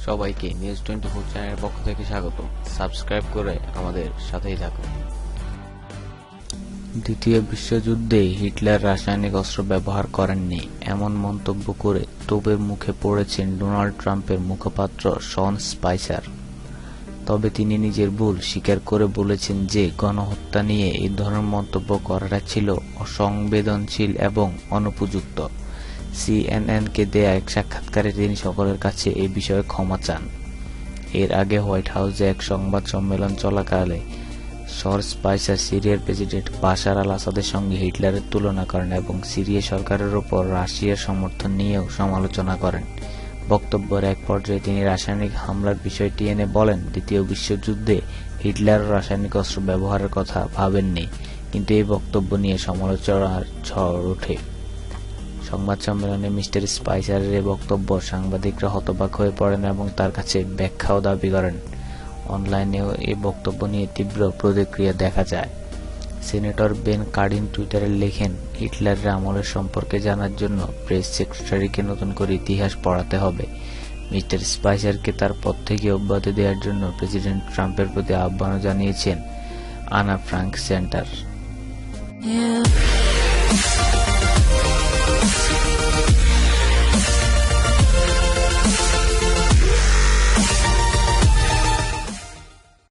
সবাইকে নিউজ 24 চ্যানেলের পক্ষ থেকে স্বাগত। সাবস্ক্রাইব করে আমাদের সাথেই থাকুন। দ্বিতীয় বিশ্বযুদ্ধে হিটলার রাসায়নিক অস্ত্র ব্যবহার করেননি এমন মন্তব্য করে তোপের মুখে পড়েছেন ডোনাল্ড ট্রাম্পের মুখপাত্র শন স্পাইসার। তবে তিনি নিজের ভুল স্বীকার করে বলেছেন যে গণহত্যা নিয়ে এই ধরনের মন্তব্য করাটা ছিল অসংবেদনশীল এবং অনুপযুক্ত। সিএনএনকে দেয়া এক সাক্ষাৎকারে তিনি সকলের কাছে এই বিষয়ে ক্ষমা চান। এর আগে হোয়াইট হাউসে এক সংবাদ সম্মেলন চলাকালে শন স্পাইসার সিরিয়ার প্রেসিডেন্ট বাশার আল আসাদের সঙ্গে হিটলারের তুলনা করেন এবং সিরিয়া সরকারের উপর রাশিয়ার সমর্থন নিয়েও সমালোচনা করেন। বক্তব্যের এক পর্যায়ে তিনি রাসায়নিক হামলার বিষয়টি এনে বলেন, দ্বিতীয় বিশ্বযুদ্ধে হিটলার রাসায়নিক অস্ত্র ব্যবহারের কথা ভাবেননি, কিন্তু এই বক্তব্য নিয়ে সমালোচনার ঝড় ওঠে। সংবাদ সম্মেলনে মিস্টার স্পাইসারের এই বক্তব্য সাংবাদিকরা হতবাক হয়ে পড়েন এবং তার কাছে ব্যাখ্যাও দাবি করেন। অনলাইনেও এই বক্তব্য নিয়ে তীব্র প্রতিক্রিয়া দেখা যায়। সিনেটর বেন কার্ডিন টুইটারে লেখেন, হিটলারের আমলের সম্পর্কে জানার জন্য প্রেস সেক্রেটারিকে নতুন করে ইতিহাস পড়াতে হবে। মিস্টার স্পাইসারকে তার পদ থেকে অব্যাহতি দেওয়ার জন্য প্রেসিডেন্ট ট্রাম্পের প্রতি আহ্বানও জানিয়েছেন আনা ফ্রাঙ্ক সেন্টার।